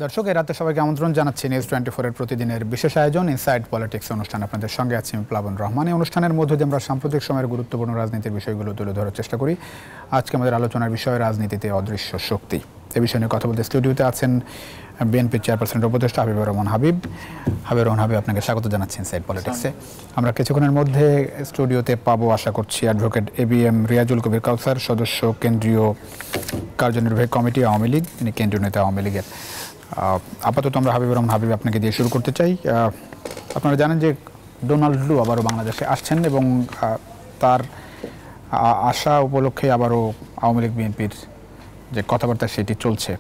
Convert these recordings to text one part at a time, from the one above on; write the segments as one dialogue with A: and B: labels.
A: দর্শক, এই রাতে সবাইকে আমন্ত্রণ জানাচ্ছি নিউজ 24 এর প্রতিদিনের বিশেষ আয়োজন ইনসাইড পলিটিক্স অনুষ্ঠান। আপনাদের সঙ্গে আছি আমি প্লাবন রহমান। এই অনুষ্ঠানের মধ্যে দিয়ে আমরা সাম্প্রতিক সময়ের গুরুত্বপূর্ণ রাজনীতির বিষয়গুলো তুলে ধরার চেষ্টা করি। আজকে আমাদের আলোচনার বিষয় রাজনীতিতে অদৃশ্য শক্তি। এই বিষয় নিয়ে কথা বলতে স্টুডিওতে আছেন বিএনপি চেয়ারপারসনের উপদেষ্টা হাবিবুর রহমান হাবিব। হাবিবুর রহমান হাবিব, আপনাকে স্বাগত জানাচ্ছি ইনসাইড পলিটিক্সে। আমরা কিছুক্ষণের মধ্যে স্টুডিওতে পাবো আশা করছি অ্যাডভোকেট ABM রিয়াজুল কবির কাউসার, সদস্য কেন্দ্রীয় কার্যনির্বাহী কমিটি আওয়ামী লীগ, তিনি কেন্দ্রীয় নেতা আওয়ামী লীগের। আপাতত আমরা হাবিবুর রহমান হাবিব আপনাকে দিয়ে শুরু করতে চাই। আপনারা জানেন যে ডোনাল্ড লু আবারও বাংলাদেশে আসছেন এবং তার আসা উপলক্ষে আবারও আওয়ামী লীগ বিএনপির যে কথাবার্তা সেটি চলছে।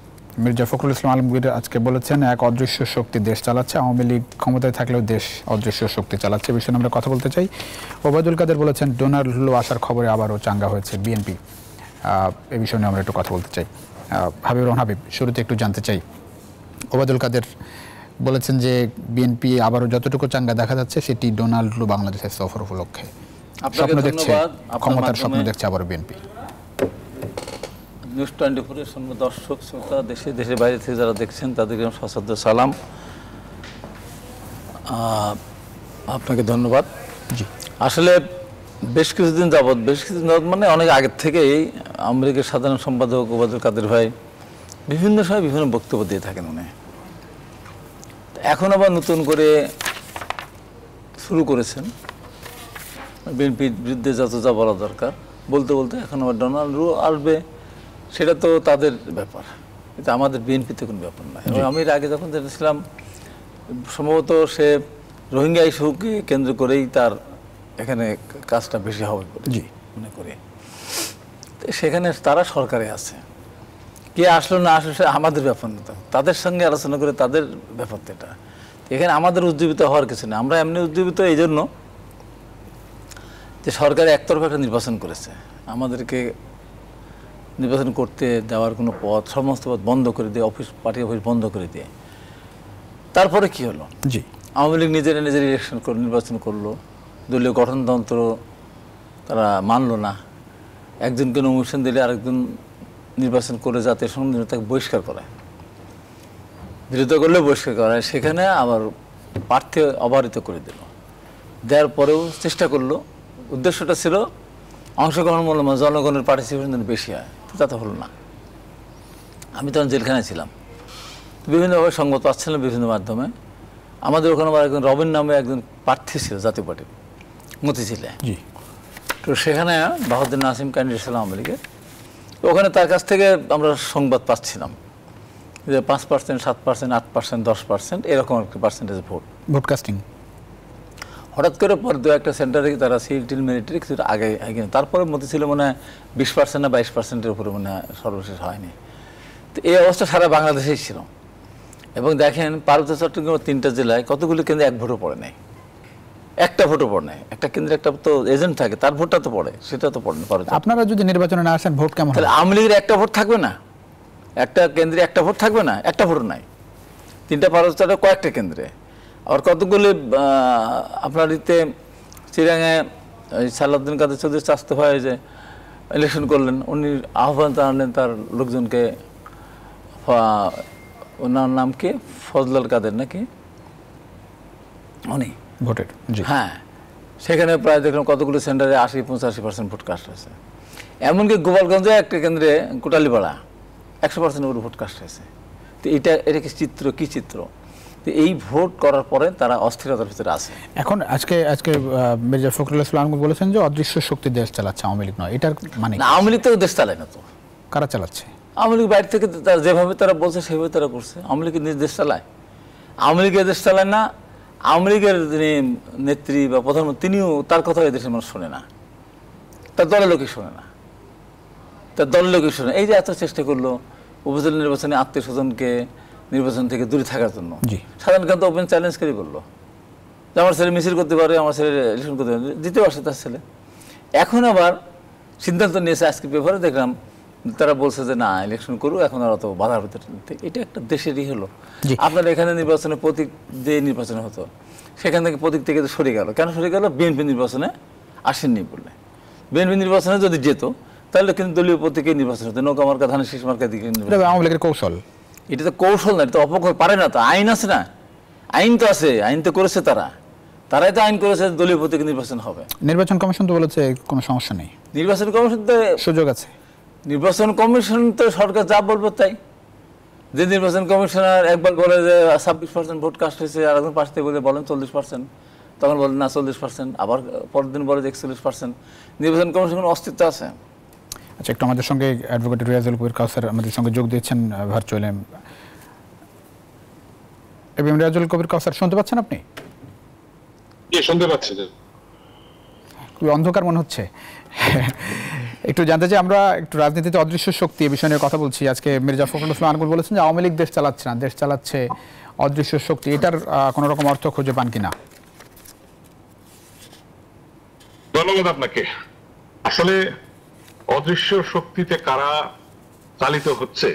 A: মির্জা ফখরুল ইসলাম আলমগীর আজকে বলেছেন, এক অদৃশ্য শক্তি দেশ চালাচ্ছে, আওয়ামী লীগ ক্ষমতায় থাকলেও দেশ অদৃশ্য শক্তি চালাচ্ছে। এই বিষয়ে আমরা কথা বলতে চাই। ওবায়দুল কাদের বলেছেন, ডোনাল্ড লু আসার খবরে আবারও চাঙ্গা হয়েছে বিএনপি। এই বিষয়ে নিয়ে আমরা একটু কথা বলতে চাই। হাবিবুর রহমান হাবিব, শুরুতে একটু জানতে চাই, ওবায়দুল কাদের বলেছেন যে বিএনপি আবারও যতটুকু চাঙ্গা দেখা যাচ্ছে সেটি ডোনাল্ড লু বাংলাদেশের সফর উপলক্ষে স্বপ্ন দেখছে, ক্ষমতার স্বপ্ন দেখছে আবারও বিএনপি।
B: নিউজ 24 এর দর্শক শ্রোতা, দেশের বাইরে থেকে যারা দেখছেন তাদেরকে সশ্রদ্ধ সালাম। আপনাকে ধন্যবাদ।
A: জি,
B: আসলে বেশ কিছুদিন যাবৎ মানে অনেক আগের থেকেই আওয়ামী লীগের সাধারণ সম্পাদক ওবায়দুল কাদের ভাই বিভিন্ন সময় বিভিন্ন বক্তব্য দিয়ে থাকেন উনি। এখন আবার নতুন করে শুরু করেছেন বিএনপির বিরুদ্ধে যত যা বলা দরকার বলতে বলতে এখন আবার ডোনাল্ড লু আসবে, সেটা তো তাদের ব্যাপার, এটা আমাদের বিএনপিতে কোনো ব্যাপার নয়। এবং আমি এর আগে যখন জেনেছিলাম সম্ভবত সে রোহিঙ্গা ইস্যুকে কেন্দ্র করেই তার এখানে কাজটা বেশি হবে
A: জি
B: মনে করি। সেখানে তারা সরকারে আছে, কে আসলো না আসলো সে আমাদের ব্যাপার না, তাদের সঙ্গে আলোচনা করে তাদের ব্যাপার। এটা এখানে আমাদের উজ্জীবিত হওয়ার কিছু নেই। আমরা এমনি উজ্জীবিত এই জন্য যে সরকার একতরফা একটা নির্বাচন করেছে, আমাদেরকে নির্বাচন করতে দেওয়ার কোনো পথ, সমস্ত পথ বন্ধ করে দিয়ে, পার্টি অফিস বন্ধ করে দিয়ে তারপরে কি হলো?
A: জি,
B: আওয়ামী লীগ নিজের ইলেকশন নির্বাচন করলো, দলীয় গঠনতন্ত্র তারা মানলো না, একজনকে নমিনেশন দিলে আরেকজন নির্বাচন করে জাতীয় সংসদ তাকে বহিষ্কার করায়, বিরোধিতা করলে বহিষ্কার করায়, সেখানে আবার প্রার্থী অবারিত করে দিল। দেওয়ার পরেও চেষ্টা করলো, উদ্দেশ্যটা ছিল অংশগ্রহণ মূল্য জনগণের পার্টিসিপেশন যেন বেশি হয়, তা হলো না। আমি তখন জেলখানায় ছিলাম, বিভিন্নভাবে সংবাদ পাচ্ছিলাম বিভিন্ন মাধ্যমে। আমাদের ওখানে আবার একজন রবিন নামে একজন প্রার্থী ছিল জাতীয় পার্টির মতিঝিলে,
A: জি,
B: তো সেখানে বাহাদুর নাসিম ক্যান্ডিডেট ছিল আওয়ামী লীগের। ওখানে তার কাছ থেকে আমরা সংবাদ পাচ্ছিলাম যে 5%, 7%, 8%, 10% এরকম একটা পার্সেন্টেজ
A: ভোটকাস্টিং।
B: হঠাৎ করে পর দু একটা সেন্টারে তারা সিল মিলিটারি কিছু আগে, তারপরে মধ্যে ছিল মনে হয় 20% না 22%-এর উপরে মনে হয় সর্বশেষ হয়নি। তো এই অবস্থা সারা বাংলাদেশেই ছিল। এবং দেখেন পার্বত্য চট্টগ্রামের 3টা জেলায় কতগুলো কেন্দ্রে এক ভোটও পড়ে নাই, একটা ভোটও পড়ে নাই। একটা কেন্দ্রে একটা তো এজেন্ট থাকে, তার ভোটটা তো পড়ে, সেটা তো পড়ে।
A: আপনারা যদি নির্বাচনে না আসেন ভোট কেমন?
B: তাহলে আওয়ামী লীগের একটা ভোট থাকবে না, একটা কেন্দ্রে একটা ভোট থাকবে না, একটা ভোট নাই। 3টা পার্বত্য কয়েকটা কেন্দ্রে। আর কতগুলি আপনার ইতে চিরাঙে সালাউদ্দিন কাদের চৌধুরী চাস্তে হয় যে ইলেকশন করলেন, উনি আহ্বান জানালেন তার লোকজনকে, ওনার নাম কি ফজলাল কাদের নাকি উনি
A: ভোটের,
B: হ্যাঁ, সেখানে প্রায় দেখলাম কতগুলো সেন্টারে 80-85% ভোট কাস্ট হয়েছে। এমনকি গোপালগঞ্জে একটা কেন্দ্রে কোটালীপাড়া 100% উপরে ভোট কাস্ট হয়েছে। তো এটা কি চিত্র, কি চিত্র? তো এই ভোট করার পরে তারা অস্থিরতার ভিতরে আছে। এখন
A: আজকে মির্জা ফখরুল ইসলাম আলমগীর বলেছেন যে অদৃশ্য শক্তি দেশ চালাচ্ছে, আওয়ামী লীগ নয়। এটার মানে
B: আওয়ামী লীগ তো দেশ চালায় না। তো
A: কারা চালাচ্ছে?
B: আওয়ামী লীগ বাইরে থেকে যেভাবে তারা বলছে সেভাবে তারা করছে। আওয়ামী লীগ নিজ দেশ চালায়? আওয়ামী লীগের দেশ চালায় না। আওয়ামী লীগের যিনি নেত্রী বা প্রধানমন্ত্রী, তিনিও তার কথা এই দেশের মানুষ শোনে না, তার দলের লোকই শোনে না, তার দলের লোকই শোনে। এই যে এত চেষ্টা করলো উপজেলা নির্বাচনে আত্মীয় স্বজনকে নির্বাচন থেকে দূরে থাকার জন্য, সাধারণত ওপেন চ্যালেঞ্জ করে বললো যে আমার ছেলে মিছিল করতে পারে, আমার ছেলে ইলেকশন করতে পারে, দিতে পারছে তার ছেলে। এখন আবার সিদ্ধান্ত নিয়েছে, আজকে পেপারে দেখলাম তারা বলছে যে না ইলেকশন করুক, এখন আর অত বাধার ভিতরে। এটা একটা দেশেরই হলো। আপনার এখানে নির্বাচনে প্রতীক যে নির্বাচনে হতো, সেখান থেকে প্রতীক থেকে সরে গেল। কেন সরে গেল? বিএনপি নির্বাচনে আসেননি বলে। বিএনপি নির্বাচনে যদি যেত তাহলে কিন্তু দলীয় প্রতীকে নির্বাচন হতো, নৌকা মার্কা ধানের শীষ মার্কা দিকে।
A: আওয়ামী লীগের কৌশল,
B: এটা তো কৌশল না, এটা তো অপকৌশল, পারে না তো, আইন আছে না, আইন তো আছে, আইন তো করেছে তারাই তো আইন করেছে দলীয় প্রতীকে নির্বাচন হবে।
A: নির্বাচন কমিশন তো বলেছে কোনো সমস্যা নেই,
B: নির্বাচন কমিশন তো
A: সুযোগ আছে।
B: নির্বাচন কমিশন তো সরকার যা বলবে তাই। যে নির্বাচন কমিশনার একবার বলে যে 26% ভোট কাস্ট হয়েছে, আর একজন পাশ থেকে বলেন 40%, তখন বলেন না 40%, আবার পরের দিন বলে 41%। নির্বাচন কমিশনের অস্তিত্ব আছে।
A: আচ্ছা, একটু আমাদের সঙ্গে অ্যাডভোকেট রিয়াজুল কবির কাউসার আমাদের সঙ্গে যোগ দিয়েছেন ভার্চুয়ালি। এবং রিয়াজুল কবির কাউসার শুনতে পাচ্ছেন আপনি?
C: শুনতে পাচ্ছি।
A: খুবই অন্ধকার মনে হচ্ছে। একটু জানতে চাই, আমরা একটু রাজনীতিতে অদৃশ্য শক্তি এই বিষয় নিয়ে কথা বলছি। আজকে মির্জা ফখরুল ইসলাম আনগুল বলেছেন যে আওয়ামী লীগ দেশ চালাচ্ছে না, দেশ চালাচ্ছে অদৃশ্য শক্তি। এটার কোনো রকম অর্থ খুঁজে পান কিনা?
C: ধন্যবাদ আপনাকে। আসলে অদৃশ্য শক্তিতে কারা চালিত হচ্ছে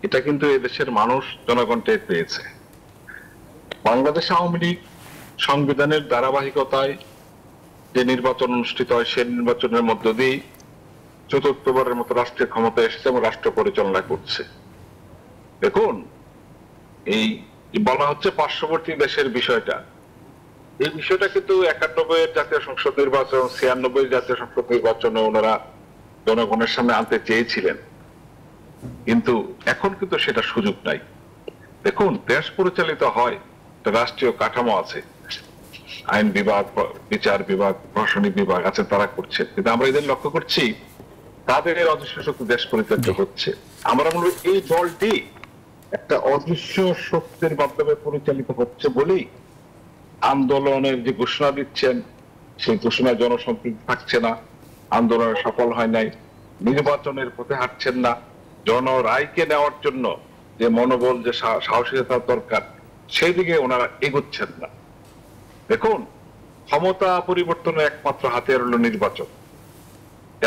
C: এটা কিন্তু এদেশের মানুষ জনগণ টের পেয়েছে। বাংলাদেশ আওয়ামী লীগ সংবিধানের ধারাবাহিকতায় যে নির্বাচন অনুষ্ঠিত হয় সেই নির্বাচনের মধ্য দিয়ে চতুর্থবারের মতো রাষ্ট্রীয় ক্ষমতা এসেছে এবং রাষ্ট্র পরিচালনা করছে। দেখুন, এই বলা হচ্ছে পার্শ্ববর্তী দেশের বিষয়টা, এই বিষয়টা কিন্তু 91-এর জাতীয় সংসদ নির্বাচন, 96-এর জাতীয় সংসদ নির্বাচনে ওনারা জনগণের সামনে আনতে চেয়েছিলেন, কিন্তু এখন কিন্তু সেটা সুযোগ নাই। দেখুন, দেশ পরিচালিত হয়, রাষ্ট্রীয় কাঠামো আছে, আইন বিভাগ, বিচার বিভাগ, প্রশাসনিক বিভাগ আছে, তারা করছে, কিন্তু আমরা এদের লক্ষ্য করছি তাদের অদৃশ্য শক্তি দেশ পরিচালিত হচ্ছে। আমরা মনে করি এই দলটি একটা অদৃশ্য শক্তির মাধ্যমে পরিচালিত হচ্ছে বলেই আন্দোলনের যে ঘোষণা দিচ্ছেন সেই ঘোষণা জনসম্পৃক্তি থাকছে না, আন্দোলন সফল হয় নাই, নির্বাচনের পথে হাঁটছেন না, জনরায়কে নেওয়ার জন্য যে মনোবল, যে সাহসিকতার দরকার সেই দিকে ওনারা এগোচ্ছেন না। দেখুন, ক্ষমতা পরিবর্তনের একমাত্র হাতিয়ার হলো নির্বাচন,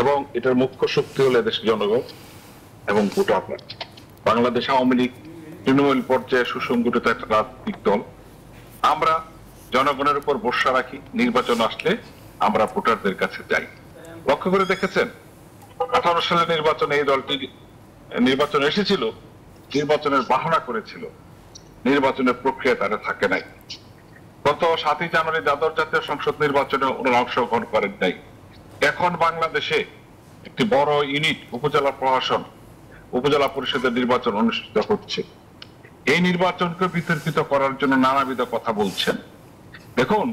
C: এবং এটার মুখ্য শক্তি হলো দেশের জনগণ এবং ভোটাররা। বাংলাদেশ আওয়ামী লীগ তৃণমূল পর্যায়ে সুসংগঠিত একটা রাজনৈতিক দল। আমরা জনগণের উপর ভরসা রাখি, নির্বাচন আসলে আমরা ভোটারদের কাছে যাই। লক্ষ্য করে দেখেছেন 18 সালের নির্বাচনে এই দলটি নির্বাচন এসেছিল, নির্বাচনের বাহানা করেছিল, নির্বাচনের প্রক্রিয়া তারা থাকে নাই। গত 7ই জানুয়ারি দ্বাদশ জাতীয় সংসদ নির্বাচনে ওনারা অংশগ্রহণ করেন নাই। এখন বাংলাদেশে একটি বড় ইউনিট উপজেলা প্রশাসন, উপজেলা পরিষদের নির্বাচন অনুষ্ঠিত হচ্ছে। এই নির্বাচনকে বিতর্কিত করার জন্য নানাবিধ কথা বলছেন। দেখুন,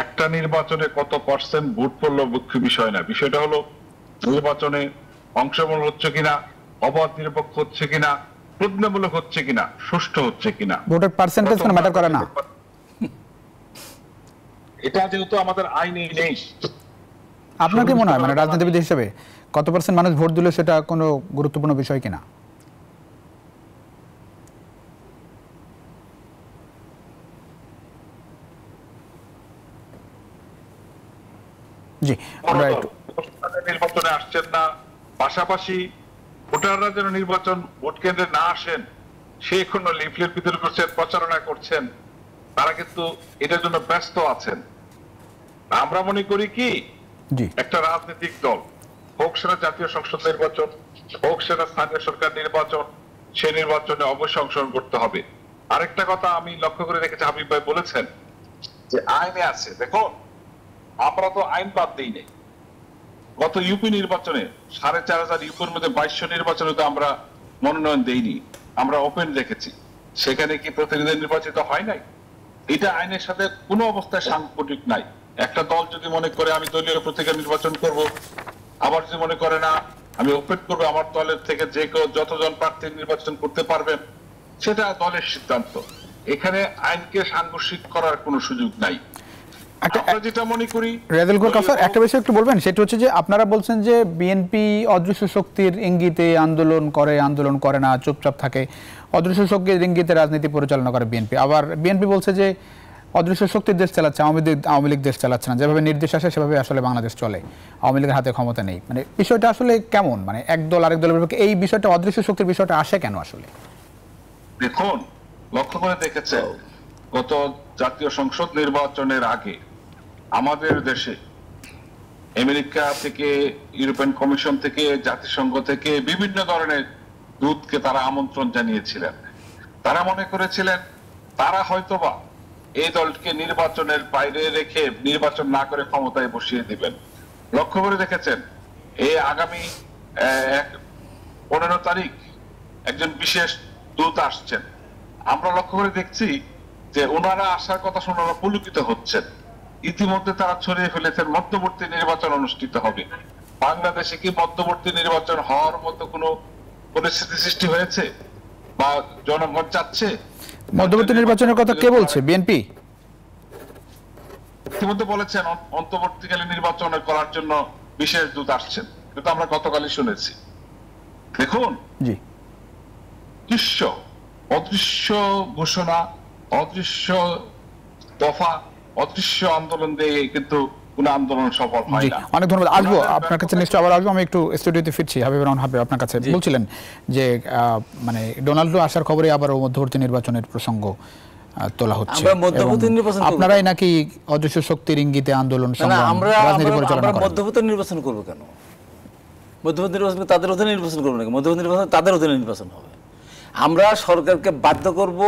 C: একটা নির্বাচনে কত পার্সেন্ট ভোট পড়লো মুখ্য বিষয় না, বিষয়টা হলো নির্বাচনে অংশগ্রহণ হচ্ছে কিনা, অবাধ নিরপেক্ষ হচ্ছে কিনা, প্রজ্ঞামূলক হচ্ছে কিনা, সুষ্ঠু হচ্ছে কিনা।
A: ভোটের পার্সেন্টেজ কোনো ম্যাটার করে না।
C: এটা যেহেতু আমাদের আইনে নেই।
A: আপনার কি মনে হয়, মানে রাজনীতিবিদ হিসেবে কত পার্সেন্ট মানুষ ভোট দিলে সেটা কোনো গুরুত্বপূর্ণ বিষয় কিনা? জি, আমরা
C: নির্বাচনে আসছেন না, পাশাপাশি ভোটাররা যেন নির্বাচন ভোট কেন্দ্রে না আসেন সে কোনো লিফলেট বিতরণ করছেন, প্রচারণা করছেন, তারা কিন্তু এটার জন্য ব্যস্ত আছেন। আমরা মনে করি কি, একটা রাজনৈতিক দল হোক সেটা জাতীয় সংসদ নির্বাচন, হোক সেটা স্থানীয় সরকার নির্বাচন, সে নির্বাচনে অবশ্যই অংশগ্রহণ করতে হবে। আরেকটা কথা আমি লক্ষ্য করে রেখেছি, হাবিব ভাই বলেছেন যে আইনে আছে। দেখো, আমরা তো আইন বাদ দিই নাই। গত ইউপি নির্বাচনে 4500 ইউপির মধ্যে 2200 নির্বাচনে তো আমরা মনোনয়ন দেইনি, আমরা ওপেন রেখেছি। সেখানে কি প্রতিনিধি নির্বাচিত হয় নাই? এটা আইনের সাথে কোনো অবস্থায় সাংগঠনিক নাই। একটা দল যদি মনে করে আমি দলীয় প্রতীকে নির্বাচন করব, আবার যদি মনে করে না আমি ওপেন করবো, আমার দলের থেকে যে কেউ যতজন প্রার্থী নির্বাচন করতে পারবেন, সেটা দলের সিদ্ধান্ত। এখানে আইনকে সাংঘর্ষিক করার কোনো সুযোগ নাই। যেটা মনে করি,
A: রেজাল কবির কাউসার, একটা বিষয় একটু বলবেন, সেটা হচ্ছে যে আপনারা বলছেন যে বিএনপি অদৃশ্য শক্তির ইঙ্গিতে আন্দোলন করে না, চুপচাপ থাকে, অদৃশ্য শক্তির ইঙ্গিতে রাজনীতি পরিচালনা করে বিএনপি। আবার বিএনপি বলছে যে অদৃশ্য শক্তির দেশ চালাচ্ছে, আওয়ামী লীগ দেশ চালাচ্ছে না, যেভাবে নির্দেশ আসে সেভাবে আসলে বাংলাদেশ চলে, আওয়ামী লীগের হাতে ক্ষমতা নেই। মানে বিষয়টা আসলে কেমন, মানে এক দল আরেক দলের বিপক্ষে এই বিষয়টা, অদৃশ্য শক্তির বিষয়টা আসে কেন আসলে?
C: দেখুন, লক্ষ্য করে দেখেছে গত জাতীয় সংসদ নির্বাচনের আগে আমাদের দেশে আমেরিকা থেকে, ইউরোপিয়ান কমিশন থেকে, জাতিসংঘ থেকে বিভিন্ন ধরনের দূতকে তারা আমন্ত্রণ জানিয়েছিলেন তারা মনে করেছিলেন তারা হয়তোবা এই দলকে নির্বাচনের বাইরে রেখে নির্বাচন না করে ক্ষমতায় বসিয়ে দিবেন। লক্ষ্য করে দেখেছেন এই আগামী 15 তারিখ একজন বিশেষ দূত আসছেন। আমরা লক্ষ্য করে দেখছি যে ওনারা আসার কথা শুনে ওনারা পুলকিত হচ্ছেন। ইতিমধ্যে তারা ছড়িয়ে ফেলেছেন মধ্যবর্তী নির্বাচন অনুষ্ঠিত হবে। বাংলাদেশে কি মধ্যবর্তী নির্বাচন হওয়ার মতো কোনো পরিস্থিতি সৃষ্টি হয়েছে বা জনগণ চাচ্ছে?
A: মধ্যবর্তী নির্বাচনের কথা কে বলছে? বিএনপি
C: ইতিমধ্যে বলেছেন অন্তর্বর্তীকালীন নির্বাচন করার জন্য বিশেষ দূত আসছেন। এটা আমরা গতকালই শুনেছি। দেখুন,
A: জি,
C: অদৃশ্য ঘোষণা, অদৃশ্য দফা, অদৃশ্য আন্দোলন দিয়ে কিন্তু কোন আন্দোলন সফল হয় না।
A: অনেক ধন্যবাদ। আসবো আপনার কাছে, নিশ্চয় আবার আসবো। আমি একটু স্টুডিওতে ফিরছি। হাবিবুর রহমান হাবিব, আপনার কাছে বলছিলেন যে মানে ডোনাল্ডো আসার খবরে আবার মধ্যবর্তী নির্বাচনের প্রসঙ্গ তোলা হচ্ছে। আপনারাই নাকি অদৃশ্য শক্তির ইঙ্গিতে আন্দোলন রাজনীতি পরিচালনা করেন?
B: মধ্যবর্তী নির্বাচন করবো কেন? মধ্যবর্তী নির্বাচন তাদের অধীনে নির্বাচন করবো নাকি? মধ্যবর্তী নির্বাচন তাদের অধীনে নির্বাচন হবে। আমরা সরকারকে বাধ্য করব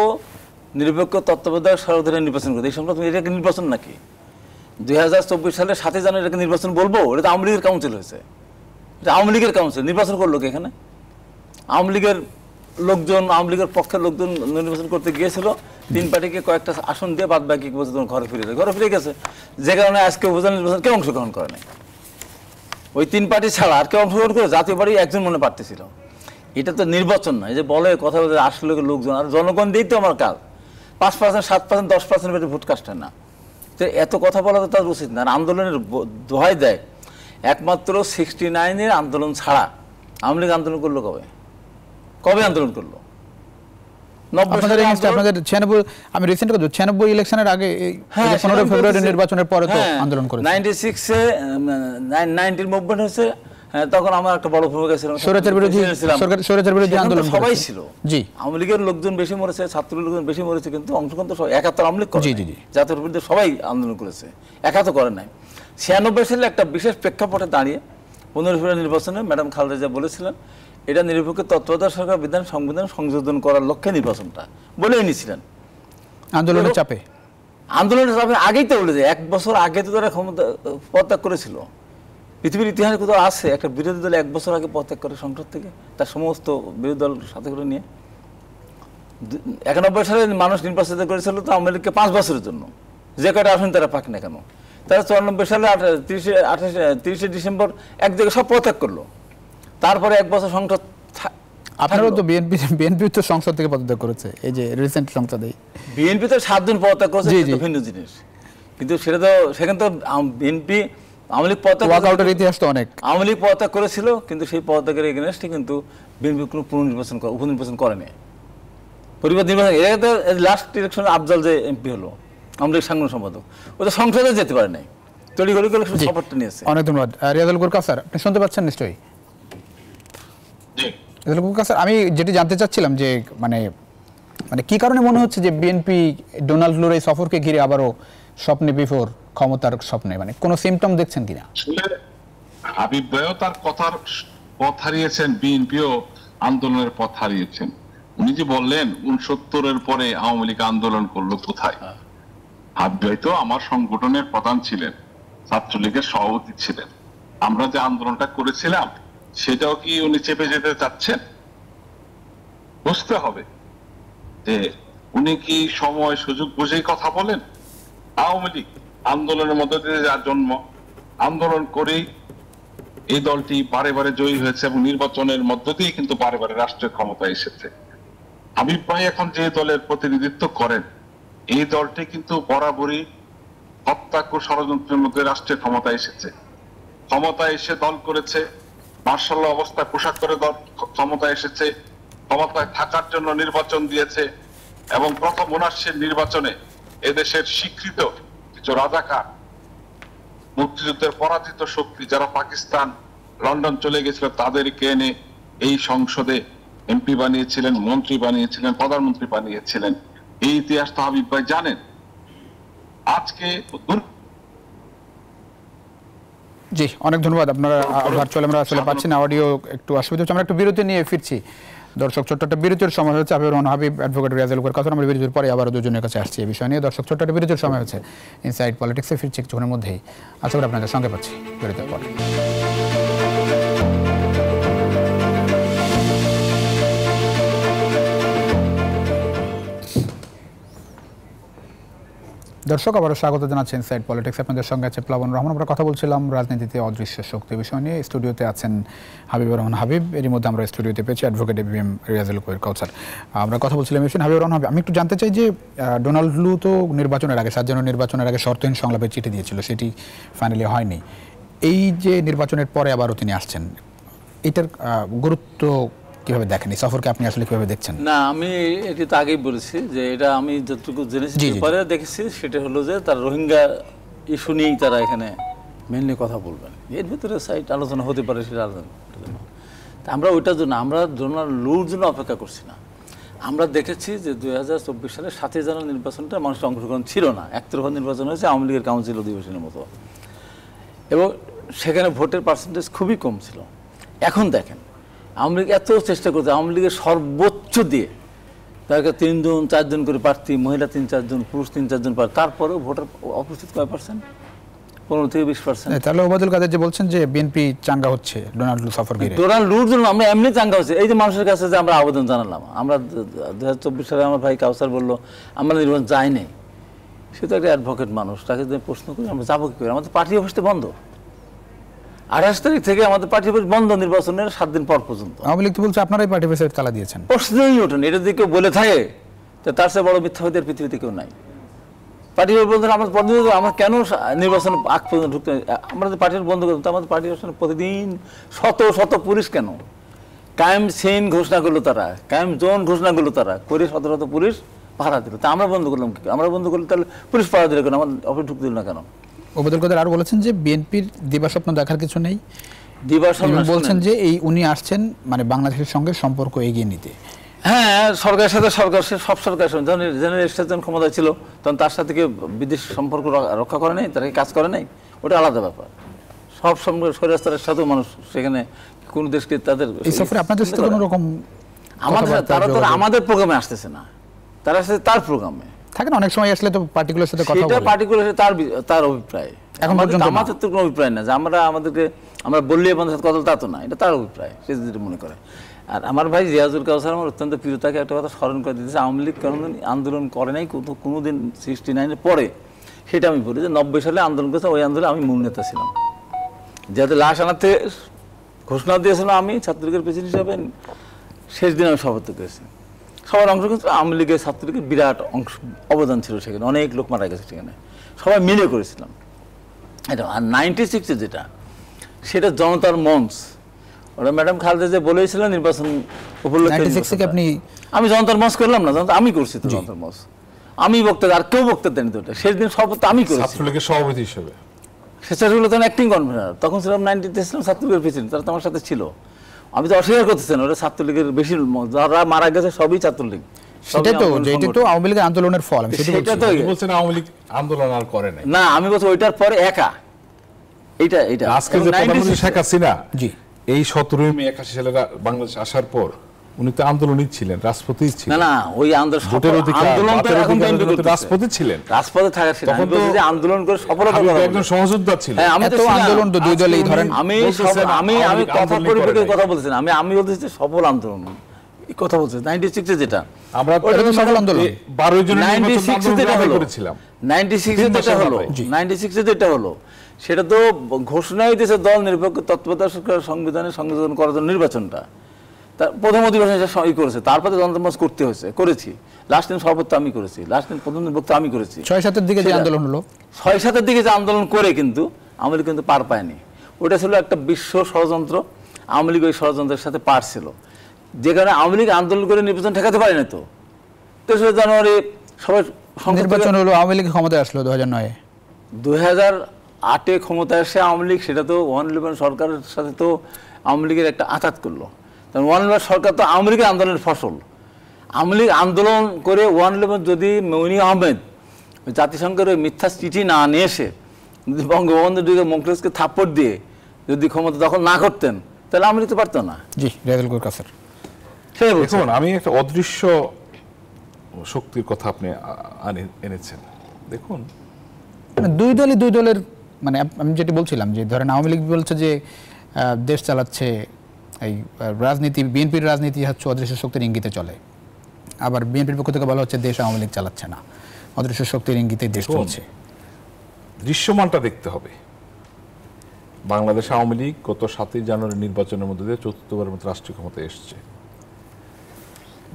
B: নিরপেক্ষ তত্ত্বাবধায়ক সরকার অধীনে নির্বাচন করতে। এই সংক্রান্ত এটাকে নির্বাচন নাকি? 2024 সালে 7 জানুয়ারি এটাকে নির্বাচন বলবো? এটা তো আওয়ামী লীগের কাউন্সিল হয়েছে। এটা আওয়ামী লীগের কাউন্সিল নির্বাচন করলো কি এখানে? আওয়ামী লীগের লোকজন, আওয়ামী লীগের পক্ষের লোকজন নির্বাচন করতে গিয়েছিল। 3 পার্টিকে কয়েকটা আসন দিয়ে বাদ বাকি ঘরে ফিরে গেছে। যে কারণে আজকে উপজেলা নির্বাচন কেউ অংশগ্রহণ করে নাই। ওই 3 পার্টি ছাড়া আর কেউ অংশগ্রহণ করে জাতীয় পার্টি একজন মনে পারতেছিল। এটা তো নির্বাচন না। এই যে বলে কথা বলে আসলে লোকজন, আর জনগণ দিয়েই তো আমার কাজ। 5%, 7%, 10% ভোট কাস্ট না। তো এত কথা বলা তো তার উচিত না। আর আন্দোলনের দোহাই দেয় একমাত্র 69-এর আন্দোলন ছাড়া। আওয়ামী লীগ আন্দোলন করলো কবে আন্দোলন করলো?
A: আপনাদের 96, আমি রিসেন্ট 96 ইলেকশনের আগে 15 ফেব্রুয়ারি নির্বাচনের পরে তো আন্দোলন করেছে।
B: 96-এ 90 মুভমেন্ট হয়েছে। তখন আমার একটা বড় ভূমিকা ছিল।
A: স্বৈরাচার বিরোধী আন্দোলন
B: সবাই ছিল।
A: জি,
B: আওয়ামী লীগের লোকজন বেশি মরেছে, ছাত্রলীগের লোকজন বেশি মরেছে, কিন্তু অংশগ্রহণ তো 71 আওয়ামী লীগ করে। জি, জাতীয় বিরুদ্ধে সবাই আন্দোলন করেছে, একা তো করে নাই। 96 সালে একটা বিশেষ প্রেক্ষাপটে দাঁড়িয়ে 15 ফেব্রুয়ারি নির্বাচনে ম্যাডাম খালেদা জিয়া বলেছিলেন এটা নিরপেক্ষ তত্ত্বাবধায়ক সরকার সংবিধান সংশোধন করার লক্ষ্যে নির্বাচনটা বলেই নিয়েছিলেন।
A: আন্দোলনের চাপে
B: আগেই তো বলে যায়, 1 বছর আগে তো তারা ক্ষমতা পদত্যাগ করেছিল। পৃথিবীর ইতিহাসে কোথাও আছে একটা বিরোধী দল 1 বছর আগে পদত্যাগ করে সংসদ থেকে, তার সমস্ত বিরোধী দল সাথে করে নিয়ে? 91 সালে মানুষ নির্বাচিত করেছিল তো আওয়ামী লীগকে 5 বছরের জন্য, যে কয়টা আসন তারা পাক না কেন। তারা 94 সালে 30 ডিসেম্বর এক জায়গায় সব পদত্যাগ করলো। তারপরে 1 বছর সংসদ।
A: আপনারা তো বিএনপি তো সংসদ থেকে পদত্যাগ করেছে, এই যে রিসেন্ট সংসদে
B: বিএনপি তো 7 জন পদত্যাগ করেছে, ভিন্ন জিনিস। কিন্তু সেটা তো সেখানে তো বিএনপি আওয়ামী লীগ পদত্যাগের
A: ইতিহাস তো অনেক।
B: আওয়ামী লীগ পদত্যাগ করেছিল, কিন্তু সেই পদত্যাগের এগেইনস্টে কিন্তু বিএনপি কোনো উপনির্বাচন করেনি। পরিবার নির্বাচন এর আগে লাস্ট ইলেকশনে আফজাল যে এমপি হলো আওয়ামী লীগ সাংগঠনিক সম্পাদক, ও তো সংসদে যেতে পারে নাই, তড়িঘড়ি করে সাপোর্টটা নিয়েছে।
A: অনেক ধন্যবাদ। রিয়াজুল গুরকা স্যার, আপনি শুনতে পাচ্ছেন নিশ্চয়ই? রিয়াজুল গুরকা স্যার, আমি যেটি জানতে চাচ্ছিলাম যে মানে কি কারণে মনে হচ্ছে যে বিএনপি ডোনাল্ড লুর এই সফরকে ঘিরে আবারও স্বপ্নে বিফোর, ক্ষমতার স্বপ্নে, মানে কোন সিমটম দেখছেন কিনা?
C: হাবিব ভাইও তার কথার পথ হারিয়েছেন, বিএনপিও আন্দোলনের পথ হারিয়েছেন। উনি যে বললেন 69-এর পরে আওয়ামী লীগ আন্দোলন করলো কোথায়? হাবিব ভাই তো আমার সংগঠনের প্রধান ছিলেন, ছাত্রলীগের সভাপতি ছিলেন। আমরা যে আন্দোলনটা করেছিলাম সেটাও কি উনি চেপে যেতে চাচ্ছেন? বুঝতে হবে যে উনি কি সময় সুযোগ বুঝেই কথা বলেন। আওয়ামী লীগ আন্দোলনের মধ্যে দিয়ে যার জন্ম, আন্দোলন করেই এই দলটি বারে বারে জয়ী হয়েছে এবং নির্বাচনের মধ্য দিয়ে কিন্তু বারে বারে রাষ্ট্রীয় ক্ষমতায় এসেছে। হাবিব ভাই এখন যে দলের প্রতিনিধিত্ব করেন, এই দলটি কিন্তু বরাবরই হত্যাক্য ষড়যন্ত্রের মধ্যে রাষ্ট্রীয় ক্ষমতায় এসেছে। ক্ষমতায় এসে দল করেছে, মার্শাল অবস্থায় পোশাক করে দল ক্ষমতায় এসেছে, ক্ষমতায় থাকার জন্য নির্বাচন দিয়েছে এবং প্রথম 79 নির্বাচনে এদেশের স্বীকৃত কিছু রাজাকার, মুক্তিযুদ্ধের পরাজিত শক্তি যারা পাকিস্তান, লন্ডন চলে গেছিল, তাদেরকে এনে এই সংসদে এমপি বানিয়েছিলেন, মন্ত্রী বানিয়েছিলেন, প্রধানমন্ত্রী বানিয়েছিলেন। এই ইতিহাস তো হাবিব ভাই জানেন। আজকে
A: জি, অনেক ধন্যবাদ। আপনারা ভার্চুয়াল আমরা আসলে পাচ্ছি না, অডিও একটু অসুবিধা হচ্ছে, আমরা একটু বিরতি নিয়ে ফিরছি। দর্শক ছোট্ট একটা বিরতির সময় হচ্ছে। হাবিবুর রহমান হাবিব, অ্যাডভোকেট রিয়াজুল হকের কথা আমরা বিরতির পরে আবার দুজনের কাছে আসছি এই বিষয় নিয়ে। দর্শক ছোট্ট একটা বিরতির সময় হচ্ছে। ইনসাইড পলিটিক্সে ফিরছি কিছুক্ষণের মধ্যেই। আশা করি আপনাদের সঙ্গে পাচ্ছি বিরতির পর। দর্শক আবারও স্বাগত জানাচ্ছি ইনসাইড পলিটিক্স। আপনাদের সঙ্গে আছে প্লাবন রহমান। আমরা কথা বলছিলাম রাজনীতিতে অদৃশ্য শক্তি বিষয় নিয়ে। স্টুডিওতে আছেন হাবিবুর রহমান হাবিব, এরই মধ্যে আমরা স্টুডিওতে পেয়েছি অ্যাডভোকেট এবিএম রিয়াজুল কাউসার। আমরা কথা বলছিলাম হাবিবুর রহমান হাবিব, আমি একটু জানতে চাই যে ডোনাল্ড লু তো নির্বাচনের আগে 7 জানুয়ারি নির্বাচনের আগে শর্তহীন সংলাপের চিঠি দিয়েছিল, সেটি ফাইনালি হয়নি। এই যে নির্বাচনের পরে আবারও তিনি আসছেন, এটার গুরুত্ব কিভাবে দেখেন? এই সফরকে আপনি আসলে কিভাবে দেখছেন?
B: না, আমি এটি তো আগেই বলেছি যে এটা আমি যতটুকু জেনেছি পরে দেখেছি, সেটা হলো যে তার রোহিঙ্গা ইস্যু নিয়েই তারা এখানে মেনলি কথা বলবেন। এর ভিতরে সাইড আলোচনা হতে পারে, সেটা আলোচনা। আমরা ওইটার জন্য, আমরা ডোনাল্ড লুর জন্য অপেক্ষা করছি না। আমরা দেখেছি যে 2024 সালে 7 জানুয়ারি নির্বাচনটা মানুষের অংশগ্রহণ ছিল না, একতরফা নির্বাচন হয়েছে আওয়ামী লীগের কাউন্সিল অধিবেশনের মতো, এবং সেখানে ভোটের পার্সেন্টেজ খুবই কম ছিল। এখন দেখেন আওয়ামী লীগ এত চেষ্টা করছে, আওয়ামী লীগের সর্বোচ্চ দিয়ে তাকে 3 জন 4 জন করে প্রার্থী, মহিলা 3-4 জন, পুরুষ 3-4 জন প্রার্থী, তারপরেও ভোটার উপস্থিত কয় পার্সেন্ট? 15-20%।
A: তাহলে ওবায়দুল কাদের যে বলছেন যে বিএনপি চাঙ্গা হচ্ছে ডোনাল্ড লু সফর ঘিরে,
B: ডোনাল্ড লুর জন্য আমরা এমনি চাঙ্গা হচ্ছে। এই যে মানুষের কাছে যে আমরা আবেদন জানালাম, আমরা 2024 সালে আমার ভাই কাউসার বললো আমরা নির্বাচন যাই নাই, সে তো একটা অ্যাডভোকেট মানুষ, তাকে যদি প্রশ্ন করি আমরা যাবো কি করে? আমাদের পার্টি অফিসটা বন্ধ, 28 তারিখ থেকে আমাদের পার্টি অফিস বন্ধ নির্বাচনের 7 দিন পর পর্যন্ত।
A: আওয়ামী লীগ তো বলছে আপনারাই পার্টি অফিসে তালা দিয়েছেন।
B: প্রশ্নই ওঠেন, এটা যদি কেউ বলে থাকে তো তার চেয়ে বড় মিথ্যাবাদী পৃথিবীতে কেউ নাই। পার্টি বলতে আমরা কেন নির্বাচন আগ পর্যন্ত ঢুকতে, আমরা যদি পার্টির বন্ধ করতাম, আমাদের পার্টি প্রতিদিন শত শত পুলিশ কেন কায়েম সেন ঘোষণা করলো তারা, কায়েম জোন ঘোষণা করলো তারা, করে শত শত পুলিশ পাহারা দিল। তা আমরা বন্ধ করলাম কি? আমরা বন্ধ করলে তাহলে পুলিশ পাহারা দিল কেন? আমার অফিস ঢুকতে দিল না কেন?
A: ওবায়দুল কাদের আরো বলেছেন যে বিএনপির দিবাস্বপ্ন দেখার কিছু নেই।
B: দিবাস্বপ্ন
A: বলছেন যে এই উনি আসছেন মানে বাংলাদেশের সঙ্গে সম্পর্ক এগিয়ে নিতে।
B: হ্যাঁ, সরকারের সাথে সব সরকারের সঙ্গে যখন জেনারেল স্টেশন ক্ষমতায় ছিল তখন তার সাথে কেউ বিদেশ সম্পর্ক রক্ষা করে নাই, তারা কাজ করে নাই, ওটা আলাদা ব্যাপার। সব স্বৈরাচারের সাথেও মানুষ সেখানে কোন দেশকে তাদের
A: এই সফরে আপনাদের সাথে কোনো রকম
B: তারা তো আমাদের প্রোগ্রামে আসতেছে না, তারা আসছে তার প্রোগ্রামে।
A: থাকে না অনেক সময় আসলে তো পার্টিকুলার সাথে কথা বলে,
B: পার্টিকুলার তার অভিপ্রায়। এখন পর্যন্ত আমাদের তো কোনো অভিপ্রায় না যে আমরা বললে আমাদের সাথে কথা, তা তো না, এটা তার অভিপ্রায়, সে যেটা মনে করে। আর আমার ভাই রিয়াজুল কাউসার আমার অত্যন্ত প্রিয়, তাকে একটা কথা স্মরণ করে দিতেছে, আওয়ামী লীগ কোনোদিন আন্দোলন করে নাই কোনোদিন 69-এর পরে। সেটা আমি বলি যে 90 সালে আন্দোলন করেছে, ওই আন্দোলনে আমি মূল নেতা ছিলাম। যাতে লাশ আনাতে ঘোষণা দিয়েছিলাম আমি ছাত্রলীগের প্রেসিডেন্ট হিসাবে, শেষ দিন আমি শপথ করেছি। সবার অংশগ্রহণ ছিল, আওয়ামী লীগের ছাত্রলীগের বিরাট অবদান ছিল সেখানে, অনেক লোক মারা গেছে সেখানে, সবাই মিলে করেছিলাম এটা। আর 96-এ যেটা, সেটা জনতার মঞ্চ, ওরা ম্যাডাম খালেদা যে বলেছিলেন নির্বাচন উপলক্ষে আমি জনতার মঞ্চ করলাম না, আমি করছি তো জনতার মঞ্চ, আমি বক্তব্য, আর কেউ বক্তব্য দেয়নি তো। শেষ দিন শপথ আমি করেছি
D: ছাত্রলীগের সভাপতি হিসেবে।
B: স্বেচ্ছাসেবীগুলো তখন অ্যাক্টিং কনভেনার, তখন ছিলাম 90-তে ছিলাম ছাত্রলীগের প্রেসিডেন্ট, তারা তো আমার সাথে ছিল। আমি তো অস্বীকার করতেছেন ওরা ছাত্রলীগের বেশি, যারা মারা গেছে সবই ছাত্রলীগ।
A: সেটা তো যেটা তো আওয়ামী লীগের আন্দোলনের ফল, আমি
D: সেটা তো বলছেন আওয়ামী লীগ আন্দোলন আর করে নাই।
B: না, আমি বলছি ওইটার পরে একা এটা
D: আজকে যে প্রধানমন্ত্রী শেখ হাসিনা জি এই 17 মে 81 সালে বাংলাদেশ আসার পর উনি তো আন্দোলনই ছিলেন, রাজপথেই ছিলেন।
B: না, ওই আন্দোলন তো এখন
D: রাজপথে ছিলেন,
B: রাজপথে থাকার ছিল। আমি বলছি যে আন্দোলন করে সফলতা পাওয়া,
D: একজন সহযোদ্ধা ছিলেন।
B: আমি তো
A: আন্দোলন তো দুই দলই ধরেন,
B: আমি কথা পরিপ্রেক্ষিতে কথা বলছিলাম, আমি বলতেছি সফল আন্দোলন এই কথা বলছি। 96-এ যেটা
D: আমরা সফল আন্দোলন 12 জনের নির্বাচন করেছিলাম,
B: 96-এ যেটা হলো সেটা তো ঘোষণা হইতেছে দল নিরপেক্ষ তত্ত্বাবধায়ক সরকারের সংবিধানের সংযোজন করার জন্য নির্বাচনটা, তার প্রথম অধিবেশনে করেছে, তারপরে জনমত করতে হয়েছে, করেছি। লাস্ট দিন সর্বোচ্চ আমি করেছি, লাস্ট দিন প্রথম দিন বক্তব্য আমি করেছি।
A: 6-7-এর দিকে যে আন্দোলন হলো,
B: 6-7-এর দিকে যে আন্দোলন করে কিন্তু আওয়ামী লীগ কিন্তু পার পায়নি। ওটা ছিল একটা বিশ্ব ষড়যন্ত্র, আওয়ামী লীগ ওই ষড়যন্ত্রের সাথে পার ছিল, যেখানে আওয়ামী লীগ আন্দোলন করে নির্বাচন ঠেকাতে পারে না। তো 3 জানুয়ারি সবাই
A: নির্বাচন হলো, আওয়ামী লীগ ক্ষমতায় আসলো 2009-এ।
B: 2008-এ ক্ষমতায় আসে আওয়ামী লীগ, সেটা তো 111 সরকারের সাথে তো আওয়ামী লীগের একটা আঘাত করলো। 111 সরকার তো আওয়ামী লীগের আন্দোলনের ফসল। আওয়ামী লীগ আন্দোলন করে 111 যদি মঈনী আহমেদ জাতিসংঘের ওই মিথ্যা চিঠি না নিয়ে এসে যদি বঙ্গবন্ধু মুখলেসকে থাপ্পড় দিয়ে যদি ক্ষমতা দখল না করতেন, তাহলে আওয়ামী লীগ তো পারতো না।
A: জি, রিয়াজুল কাউসার।
D: দেখুন, আমি একটা অদৃশ্য শক্তির কথা আপনি এনেছেন। দেখুন,
A: দুই দলের মানে আমি যেটি বলছিলাম যে ধরেন আওয়ামী লীগ বলছে যে দেশ চালাচ্ছে এই রাজনীতি, বিএনপির রাজনীতি হচ্ছে অদৃশ্য শক্তির ইঙ্গিতে চলে, আবার বিএনপির পক্ষ থেকে বলা হচ্ছে দেশ আওয়ামী লীগ চালাচ্ছে না, অদৃশ্য শক্তির ইঙ্গিতে দেশ চলছে।
D: দৃশ্যমানটা দেখতে হবে। বাংলাদেশ আওয়ামী লীগ গত 7ই জানুয়ারি নির্বাচনের মধ্যে দিয়ে চতুর্থবারের মতো রাষ্ট্রীয় ক্ষমতায় এসছে,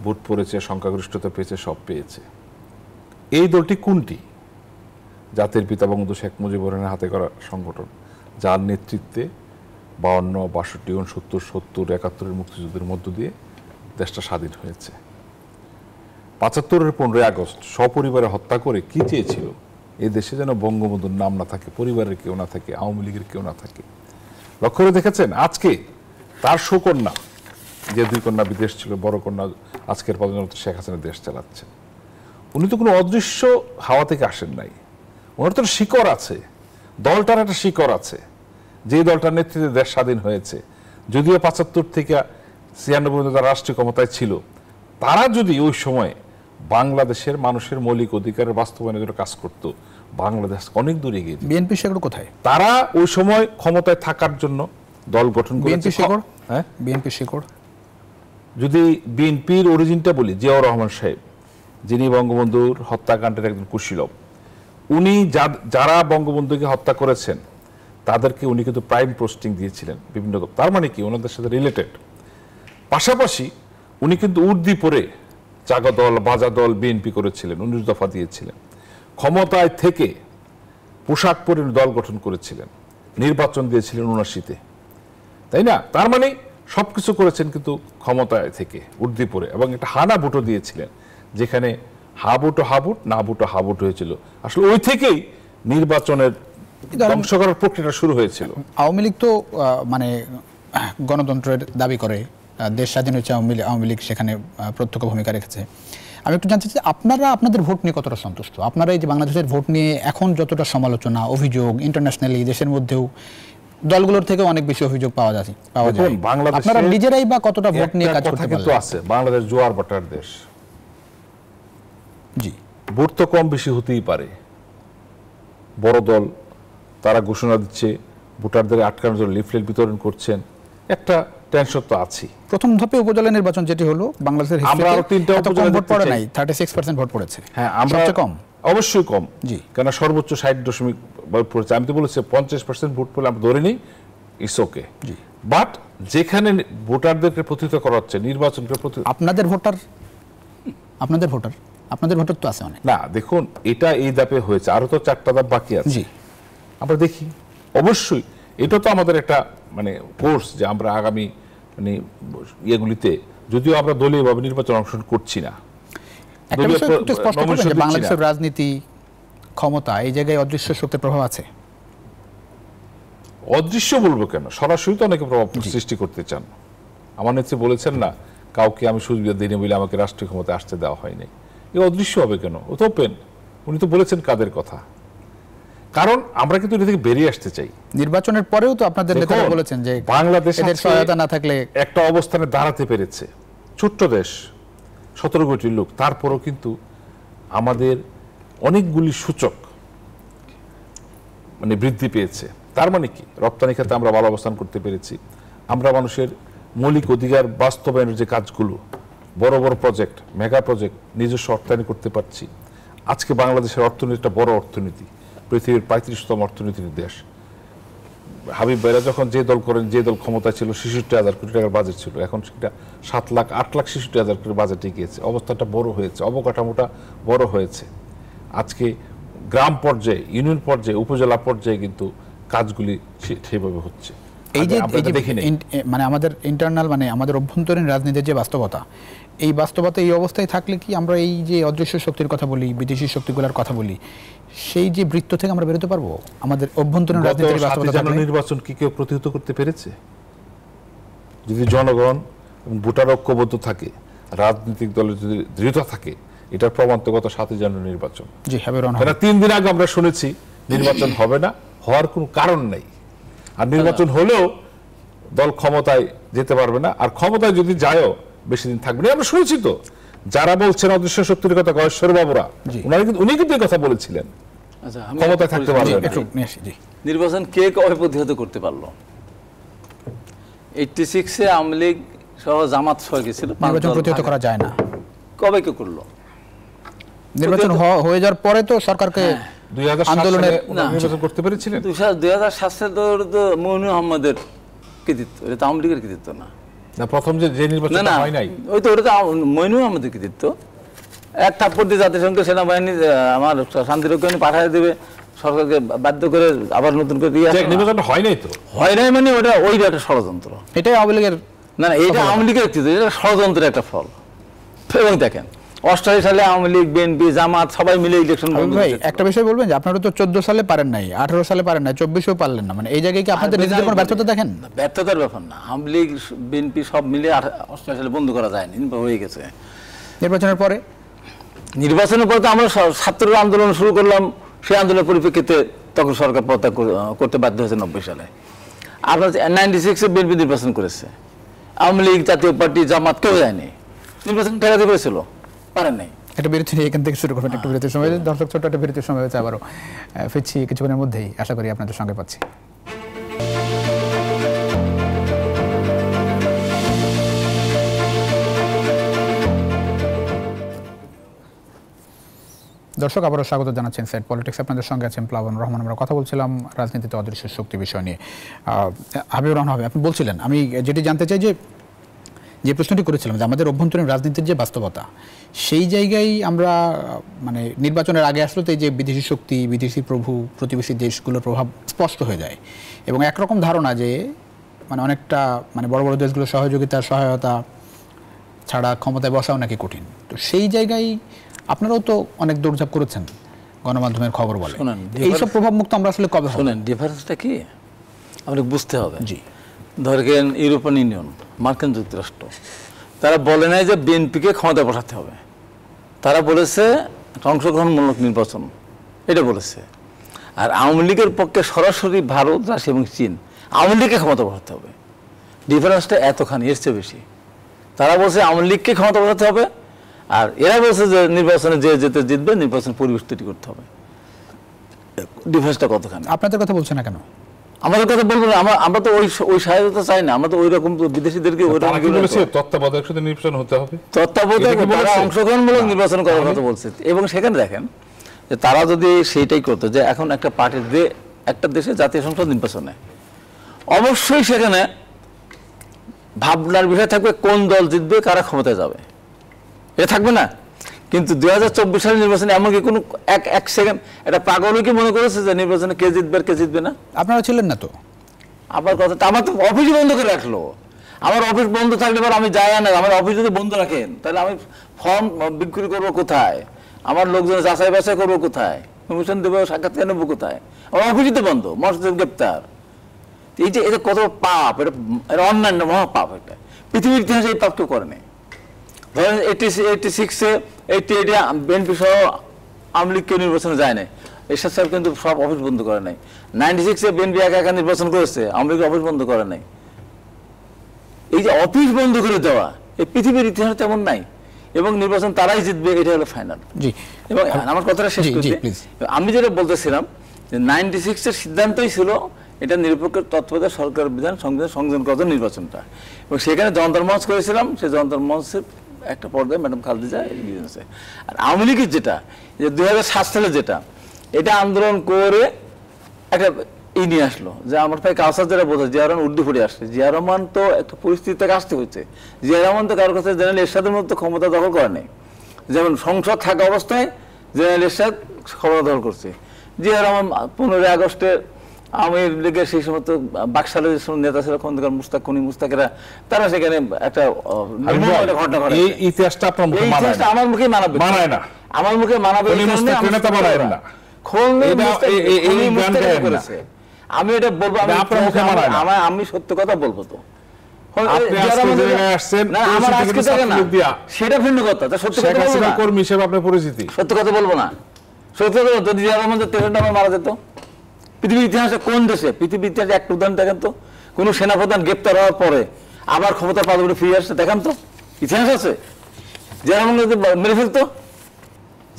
D: ভোট পড়েছে, সংখ্যাগরিষ্ঠতা পেয়েছে, সব পেয়েছে। এই দলটি কোনটি? জাতির পিতা বঙ্গবন্ধু শেখ মুজিবুর রহমানের হাতে করা সংগঠন, যার নেতৃত্বে 52, 62, 69, 70, 71 মুক্তিযুদ্ধের মধ্য দিয়ে দেশটা স্বাধীন হয়েছে। 75-এর 15ই আগস্ট সপরিবারে হত্যা করে কি চেয়েছিল? এই দেশে যেন বঙ্গবন্ধুর নাম না থাকে, পরিবারের কেউ না থাকে, আওয়ামী লীগের কেউ না থাকে। লক্ষ্য করে দেখেছেন আজকে তার সুকন্যা, যে 2 কন্যা বিদেশ ছিল, বড় কন্যা আজকের প্রধানমন্ত্রী শেখ হাসিনা দেশ চালাচ্ছেন। উনি তো কোনো অদৃশ্য হাওয়া থেকে আসেন নাই, ওনার তো শিকড় আছে, দলটার একটা শিকড় আছে, যে দলটার নেতৃত্বে দেশ স্বাধীন হয়েছে। যদিও 75 থেকে 96 পর্যন্ত তারা রাষ্ট্রীয় ক্ষমতায় ছিল, তারা যদি ওই সময় বাংলাদেশের মানুষের মৌলিক অধিকারের বাস্তবায়নের জন্য কাজ করত, বাংলাদেশ অনেক দূর এগিয়ে যেত।
A: বিএনপি শেকড় কোথায়?
D: তারা ওই সময় ক্ষমতায় থাকার জন্য দল গঠন করেছে।
A: হ্যাঁ, বিএনপি শেকড়
D: যদি বিএনপির অরিজিনটা বলি, জিয়াউর রহমান সাহেব, যিনি বঙ্গবন্ধুর হত্যাকাণ্ডের একজন কুশীলব, উনি যারা বঙ্গবন্ধুকে হত্যা করেছেন তাদেরকে উনি কিন্তু প্রাইম পোস্টিং দিয়েছিলেন বিভিন্ন, তার মানে কি ওনাদের সাথে রিলেটেড। পাশাপাশি উনি কিন্তু উর্দি পরে চাগা দল, বাজা দল বিএনপি করেছিলেন, 19 দফা দিয়েছিলেন। ক্ষমতায় থেকে পোশাক পরে দল গঠন করেছিলেন, নির্বাচন দিয়েছিলেন 79-তে, তাই না? তার মানে সবকিছু করেছেন কিন্তু ক্ষমতায় থেকে উর্দি পরে, এবং একটা হানা ভোটও দিয়েছিলেন, যেখানে হা ভোটো হা ভোট, না ভোটো হা ভোট হয়েছিল। আসলে ওই থেকেই নির্বাচনের ধ্বংস করার প্রক্রিয়া শুরু হয়েছিল।
A: আওয়ামী লীগ তো মানে গণতন্ত্রের দাবি করে, দেশ স্বাধীন হয়েছে, আওয়ামী লীগ সেখানে প্রত্যক্ষ ভূমিকা রেখেছে। আমি একটু জানতে চাই আপনারা আপনাদের ভোট নিয়ে কতটা সন্তুষ্ট? আপনারা এই যে বাংলাদেশের ভোট নিয়ে এখন যতটা সমালোচনা, অভিযোগ ইন্টারন্যাশনালি দেশের মধ্যেও দলগুলোর থেকে অনেক বেশি অভিযোগ পাওয়া যায়, আপনারা নিজেরাই বা কতটা ভোট নিয়ে কাজ করতে পারছেন?
D: বাংলাদেশ জোয়ার বাটার দেশ,
A: জি,
D: ভোট তো কম বেশি হতেই পারে। বড় দল তারা ঘোষণা দিচ্ছে, ভোটারদের আটকানোর জন্য লিফলেট বিতরণ করছেন, একটা টেনশন তো আছে।
A: প্রথম ধাপে উপজেলা নির্বাচন যেটি হলো বাংলাদেশের
D: আমরা আরো 3টা উপজেলা
A: ভোট পড়ে নাই, 36% ভোট পড়েছে।
D: হ্যাঁ, আমরা
A: কম,
D: অবশ্যই কম,
A: জি,
D: কেন সর্বোচ্চ 60% ভোট পড়েছে। আমি তো বলেছি 50% ভোট পড়লে আমরা ধরে নিই, ইটস ওকে।
A: জি,
D: বাট যেখানে ভোটারদেরকে প্রতিহত করা হচ্ছে, নির্বাচনকে
A: আপনাদের ভোটার তো আছে অনেক।
D: না, দেখুন, এটা এই ধাপে হয়েছে, আরো তো 4টা ধাপ বাকি আছে।
A: জি,
D: আমরা দেখি, অবশ্যই এটা তো আমাদের একটা মানে কোর্স, যে আমরা আগামী মানে ইয়েগুলিতে, যদিও আমরা দলীয়ভাবে নির্বাচন অংশগ্রহণ করছি না,
A: বাংলাদেশের রাজনীতি ক্ষমতা এই জায়গায় অদৃশ্য শক্তির প্রভাব আছে।
D: অদৃশ্য বলবো কেন, সরাসরি তো অনেকে প্রভাব সৃষ্টি করতে চান। আমার নেত্রী বলেছেন না, কাউকে আমি সুবিধা দিইনি বলে আমাকে রাষ্ট্রীয় ক্ষমতায় আসতে দেওয়া হয়নি। এ অদৃশ্য হবে কেন? ও তো ওপেন। উনি তো বলেছেন কাদের কথা, কারণ আমরা কিন্তু এটা থেকে বেরিয়ে আসতে চাই।
A: নির্বাচনের পরেও তো আপনাদের নেতারা বলেছেন যে
D: বাংলাদেশের
A: সহায়তা না থাকলে
D: একটা অবস্থানে দাঁড়াতে পেরেছে, ছোট্ট দেশ, 17 কোটি লোক, তারপরও কিন্তু আমাদের অনেকগুলি সূচক মানে বৃদ্ধি পেয়েছে। তার মানে কি, রপ্তানি খাতে আমরা ভালো অবস্থান করতে পেরেছি, আমরা মানুষের মৌলিক অধিকার বাস্তবায়নের যে কাজগুলো, বড় বড় প্রজেক্ট, মেগা প্রজেক্ট নিজস্ব অর্থায়ন করতে পারছি। আজকে বাংলাদেশের অর্থনীতিটা বড় অর্থনীতি, পৃথিবীর 35তম অর্থনীতির দেশ। হাবিব ভাইরা যখন যে দল করেন, যে দল ক্ষমতা ছিল, 66,000 কোটি টাকার বাজেট ছিল, এখন সেটা 7,08,66,000 কোটি বাজেটে গিয়েছে। অবস্থাটা বড় হয়েছে, অবকাঠামোটা বড় হয়েছে। আজকে গ্রাম পর্যায়ে, ইউনিয়ন পর্যায়ে, উপজেলা পর্যায়ে কিন্তু কাজগুলি সেভাবে হচ্ছে।
A: এই যে মানে আমাদের ইন্টারনাল মানে আমাদের অভ্যন্তরীণ রাজনীতির যে বাস্তবতা, এই বাস্তবতা এই অবস্থায় থাকলে কি আমরা এই যে অদৃশ্য শক্তির কথা বলি, বিদেশি শক্তিগুলোর কথা বলি, সেই যে বৃত্ত থেকে আমরা বেরোতে পারবো? আমাদের অভ্যন্তরীণ রাজনীতির বাস্তবতা
D: নির্বাচন কি কেউ প্রতিহত করতে পেরেছে? যদি জনগণ এবং ভোটার ঐক্যবদ্ধ থাকে, রাজনৈতিক দলের যদি দৃঢ়তা থাকে, এটার প্রমাণ তো গত 7 জানুয়ারি নির্বাচন।
A: জি, হবে।
D: 3 দিন আগে আমরা শুনেছি নির্বাচন হবে না, হওয়ার কোনো কারণ নেই। আর নির্বাচন হলেও দল ক্ষমতায় যেতে পারবে না, আর ক্ষমতায় যদি যায়ও বেশি দিন থাকবে না। আমরা শুনেছি তো যারা বলছেন অদৃশ্য শক্তির কথা, গয়েশ্বর বাবুরা, উনি কিন্তু এই কথা বলেছিলেন ক্ষমতায় থাকতে পারবেন।
B: নির্বাচন কে কবে প্রতিহত করতে পারলো? 86-এ আওয়ামী লীগ সহ জামাত সহ গেছিল,
A: নির্বাচন প্রতিহত করা যায় না।
B: কবে কে করলো?
A: নির্বাচন হয়ে যাওয়ার পরে তো সরকারকে আন্দোলনের
D: নির্বাচন করতে পেরেছিলেন।
B: 2007 সালে তো মইনুল আহমদের কৃতিত্ব, এটা তো আওয়ামী লীগের কৃতিত্ব না।
D: প্রথম যে নির্বাচন হয় নাই,
B: ওই তো ওটা তো মইনুল আহমদের কৃতিত্ব। এক থাপ্পড় দিয়ে জাতিসংঘ সেনাবাহিনী আমার শান্তিরক্ষা পাঠিয়ে দেবে, সরকারকে বাধ্য করে আবার নতুন করে দিয়ে
D: নির্বাচন হয় নাই তো,
B: হয় নাই মানে ওটা ওই একটা ষড়যন্ত্র।
A: এটাই আওয়ামী লীগের,
B: না এটা আওয়ামী লীগের কৃতিত্ব, এটা ষড়যন্ত্রের একটা ফল। এবং দেখেন 88 সালে আওয়ামী লীগ, বিএনপি, জামাত সবাই মিলে ইলেকশন।
A: ভাই একটা বিষয় বলবেন যে আপনারা তো 14 সালে পারেন নাই, 18 সালে পারেন নাই, 24-এও পারলেন না, মানে এই জায়গায় কি আপনাদের নিজেদের কোনো ব্যর্থতা দেখেন?
B: ব্যর্থতার ব্যাপার না, আওয়ামী লীগ বিএনপি সব মিলে 88 সালে বন্ধ করা যায়নি, হয়ে গেছে।
A: নির্বাচনের পরে
B: তো আমরা ছাত্র আন্দোলন শুরু করলাম, সেই আন্দোলনের পরিপ্রেক্ষিতে তখন সরকার পদত্যাগ করতে বাধ্য হয়েছে 90 সালে। আপনার 96-এ বিএনপি নির্বাচন করেছে, আওয়ামী লীগ, জাতীয় পার্টি, জামাত কেউ যায়নি, নির্বাচন ঠেকাতে পেরেছিল, পারেন নাই।
A: একটা বিরতি নিয়ে এখান থেকে শুরু করবেন, একটু বিরতির সময়। দর্শক ছোট্ট একটা বিরতির সময় হয়েছে, আবারও ফিরছি কিছুক্ষণের মধ্যেই, আশা করি আপনাদের সঙ্গে পাচ্ছি। দর্শক আবারও স্বাগত জানাচ্ছি ইনসাইড পলিটিক্স, আপনাদের সঙ্গে আছেন প্লাবন রহমান। আমরা কথা বলছিলাম রাজনীতিতে অদৃশ্য শক্তি বিষয় নিয়ে। হাবিবুর রহমান, আপনি বলছিলেন, আমি যেটি জানতে চাই যে প্রশ্নটি করেছিলাম যে আমাদের অভ্যন্তরীণ রাজনীতির যে বাস্তবতা, সেই জায়গায় আমরা মানে নির্বাচনের আগে আসলে তো এই যে বিদেশি শক্তি, বিদেশি প্রভু, প্রতিবেশী দেশগুলোর প্রভাব স্পষ্ট হয়ে যায়, এবং একরকম ধারণা যে মানে অনেকটা মানে বড় বড় দেশগুলোর সহযোগিতা, সহায়তা ছাড়া ক্ষমতায় বসাও নাকি কঠিন। তো সেই জায়গায় আপনারাও তো অনেক দৌড়ঝাঁপ করেছেন, গণমাধ্যমের খবর বলে। এইসব প্রভাব মুক্ত আমরা আসলে কবে হব?
B: শোনেন, ডিফারেন্সটা কি আমাদের বুঝতে হবে। জি, ধরেন ইউরোপিয়ান ইউনিয়ন, মার্কিন যুক্তরাষ্ট্র, তারা বলে নাই যে বিএনপিকে ক্ষমতায় বসাতে হবে, তারা বলেছে অংশগ্রহণমূলক নির্বাচন, এটা বলেছে। আর আওয়ামী লীগের পক্ষে সরাসরি ভারত, রাশিয়া এবং চীন আওয়ামী লীগকে ক্ষমতা বসাতে হবে। ডিফারেন্সটা এতখানি, এর চেয়ে বেশি। তারা বলছে আওয়ামী লীগকে ক্ষমতা বসাতে হবে, আর এরা বলছে যে নির্বাচনে যে যেতে জিতবে, নির্বাচন পরিবেশ তৈরি করতে হবে। ডিফারেন্সটা কতখানি?
A: আপনাদের কথা বলছে না কেন?
B: আমাদের কথা বলবো না, আমরা তো ওই সহায়তা চাই না, আমরা তো ওই রকম বিদেশিদেরকে
D: তত্ত্বাবধায়ক সাথে নির্বাচন হতে হবে,
B: তত্ত্বাবধায়ক অংশগ্রহণমূলক নির্বাচন করার কথা বলছে। এবং সেখানে দেখেন যে তারা যদি সেইটাই করতো, যে এখন একটা পার্টির একটা দেশে জাতীয় সংসদ নির্বাচনে অবশ্যই সেখানে ভাবনার বিষয় থাকবে কোন দল জিতবে, কারা ক্ষমতায় যাবে, এটা থাকবে না। কিন্তু 2024 সালের নির্বাচনে এমনকি কোনো এক সেকেন্ড একটা পাগলও কি মনে করেছে যে নির্বাচনে কে জিতবে আর কে জিতবে না?
A: আপনারা ছিলেন না তো।
B: আবার কথাটা, আমার তো অফিস বন্ধ করে রাখলো। আমার অফিস বন্ধ থাকলে পর আমি যাই না, আমার অফিস যদি বন্ধ রাখেন তাহলে আমি ফর্ম বিক্রি করবো কোথায়, আমার লোকজন যাচাই বাছাই করবো কোথায়, কমিশন দেবো, সাক্ষাৎকার নেবো কোথায়? আমার অফিসই তো বন্ধ, মসজিদ গ্রেপ্তার। এই যে এটা কত পাপ, এটা অন্যান্য মহাপাপ। এটা পৃথিবীর ইতিহাসে এই পাপ কেউ করে নেই। ধরেন 86-এ 88-এ বিএনপি সহ আওয়ামী লীগ কেউ নির্বাচনে যায় নাই, এরশাদ সাহেব কিন্তু সব অফিস বন্ধ করে নাই। 96-এ বিএনপি একা একা নির্বাচন করেছে, আওয়ামী লীগ অফিস বন্ধ করে নাই। এই যে অফিস বন্ধ করে দেওয়া, এই পৃথিবীর ইতিহাসে তেমন নাই। এবং নির্বাচন তারাই জিতবে, এটা হলো ফাইনাল। জি, এবং আমার কথাটা শেষ করছি। আমি যেটা বলতেছিলাম যে 96-এর সিদ্ধান্তই ছিল এটা নিরপেক্ষ তত্ত্বাবধায়ক সরকার বিধান সংযোজন করার নির্বাচনটা, এবং সেখানে যন্ত্র মঞ্চ করেছিলাম। সেই যন্ত্র মঞ্চের একটা পর্যায়ে ম্যাডাম খালেদা জিয়া। আর আওয়ামী লীগের যেটা যে 2007 সালে যেটা, এটা আন্দোলন করে একটা নিয়ে আসলো যে আমার ভাই কাউসার যেটা বোঝা, জিয়া রহমান উর্দু ফুটে আসছে। জিয়া রহমান তো একটা পরিস্থিতি থেকে আসতে হচ্ছে। জিয়া রহমান তো কারোর কাছে জেনারেল এরশাদের মধ্যে ক্ষমতা দখল করে নেই, যেমন সংসদ থাকা অবস্থায় জেনারেল এরশাদ ক্ষমতা দখল করছে। জিয়া রহমান 15 আগস্টে আওয়ামী লীগের সেই সমস্ত বাকশালের নেতা ছিল খন্দকার মুস্তাক, খুনি মুস্তাকেরা, তারা সেখানে একটা ঘটনা ঘটে।
D: এই ইতিহাসটা
B: আমার মুখে মানাবে,
D: মানায় না,
B: আমার মুখে মানাবে। আমি এটা বলবো, আমি সত্য কথা বলবো। তো সেটা ভিন্ন কথা, সত্য কথা কর্মী হিসেবে আপনার পরিচিতি, সত্য কথা বলবো না। সত্য কথা, যদি জিয়া রহমান মারা যেত পৃথিবীর ইতিহাসে কোন দেশে, পৃথিবীর ইতিহাসে একটা উদাহরণ দেখেন তো, কোন সেনাপ্রধান গ্রেপ্তার হওয়ার পরে আবার ক্ষমতা পাদবীতে ফিরে আসছে দেখান তো। ইতিহাস আছে? যেমন যদি মেরে ফেলতো,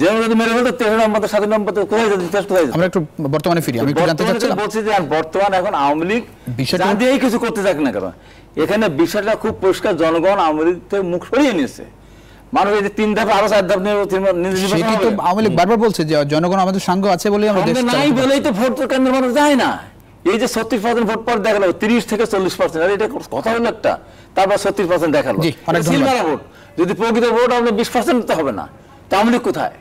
B: যেমন যদি মেরে ফেলতো 13 নম্বর 7 নম্বর কোথায় যেত, ইতিহাস কোথায় যেত?
A: আমরা একটু বর্তমানে ফিরি, আমি একটু জানতে চাচ্ছিলাম
B: বলছি যে বর্তমান এখন আওয়ামী লীগ
A: বিষয়টা
B: যা দিয়েই কিছু করতে যাক না কেন, এখানে বিষয়টা খুব পরিষ্কার, জনগণ আওয়ামী লীগ থেকে মুখ সরিয়ে নিয়েছে। মানুষ এই যে 3 ধাপ আরো 4 ধাপ
A: সেটি তো আওয়ামী লীগ বারবার বলছে যে জনগণ আমাদের সঙ্গে আছে বলেই আমরা দেশ
B: নাই বলেই তো ভোট কেন্দ্রে মানুষ যায় না। এই যে 36% ভোট পর দেখালো 30 থেকে 40%, আর এটা কথা হলো একটা, তারপর 36% দেখালো সিলমারা ভোট। যদি প্রকৃত ভোট আপনার 20% তো হবে না, তা আওয়ামী লীগ কোথায়?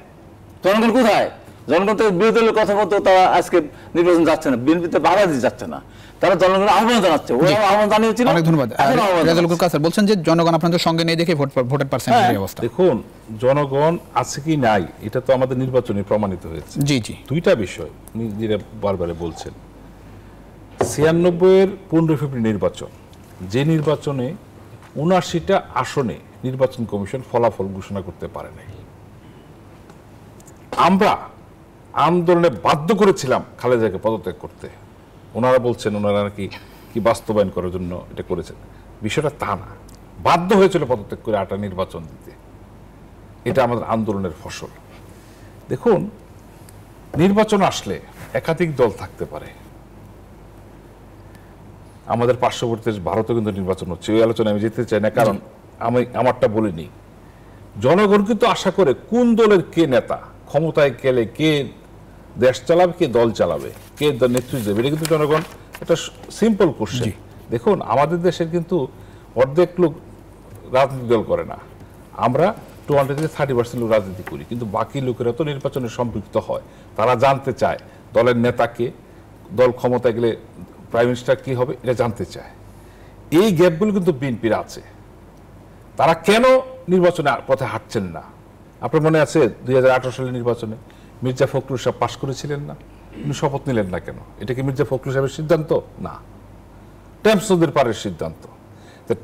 B: জনগণ কোথায়? জনগণ তো বিরোধী দলের কথা মতো তারা আজকে নির্বাচন যাচ্ছে না, বিএনপিতে বাধা দিয়ে যাচ্ছে না, তারা জনগণের আহ্বান জানাচ্ছে। ওরা আহ্বান জানিয়েছিল। অনেক ধন্যবাদ।
A: রেজাউল কাসার বলছেন যে জনগণ আপনাদের সঙ্গে নেই দেখে ভোটের পার্সেন্টেজের অবস্থা।
D: দেখুন, জনগণ আছে কি নাই এটা তো আমাদের নির্বাচনে প্রমাণিত হয়েছে।
A: জি জি,
D: দুইটা বিষয় যেটা বারবার বলছেন। 96-এর 15 ফেব্রুয়ারি নির্বাচন, যে নির্বাচনে 79টা আসনে নির্বাচন কমিশন ফলাফল ঘোষণা করতে পারে নাই। আমরা আন্দোলনে বাধ্য করেছিলাম খালেদাকে পদত্যাগ করতে। ওনারা বলছেন ওনারা নাকি কি বাস্তবায়ন করার জন্য এটা করেছেন, বিষয়টা তা না। বাধ্য হয়েছিল পদত্যাগ করে 8টা নির্বাচন দিতে। এটা আমাদের আন্দোলনের ফসল। দেখুন, নির্বাচন আসলে একাধিক দল থাকতে পারে। আমাদের পার্শ্ববর্তী দেশ ভারতও কিন্তু নির্বাচন হচ্ছে, ওই আলোচনায় আমি যেতে চাই না, কারণ আমি আমারটা বলিনি। জনগণ কিন্তু আশা করে কোন দলের কে নেতা ক্ষমতায় গেলে কে দেশ চালাবে, কে দল চালাবে, কে নেতৃত্ব দেবে, এটা কিন্তু জনগণ একটা সিম্পল কোশ্চেন। দেখুন, আমাদের দেশের কিন্তু অর্ধেক লোক রাজনীতি দল করে না, আমরা 20 থেকে 30% লোক রাজনীতি করি, কিন্তু বাকি লোকেরা তো নির্বাচনে সম্পৃক্ত হয়। তারা জানতে চায় দলের নেতাকে, দল ক্ষমতায় গেলে প্রাইম মিনিস্টার কি হবে, এটা জানতে চায়। এই গ্যাপগুলো কিন্তু বিএনপির আছে। তারা কেন নির্বাচনে পথে হাঁটছেন না? আপনার মনে আছে 2018 সালের নির্বাচনে মির্জা ফখরুল সাহেব পাশ করেছিলেন না? উনি শপথ নিলেন না কেন? এটা কি মির্জা ফখরুল সাহেবের সিদ্ধান্ত? না, টেমস নদীর পারের সিদ্ধান্ত।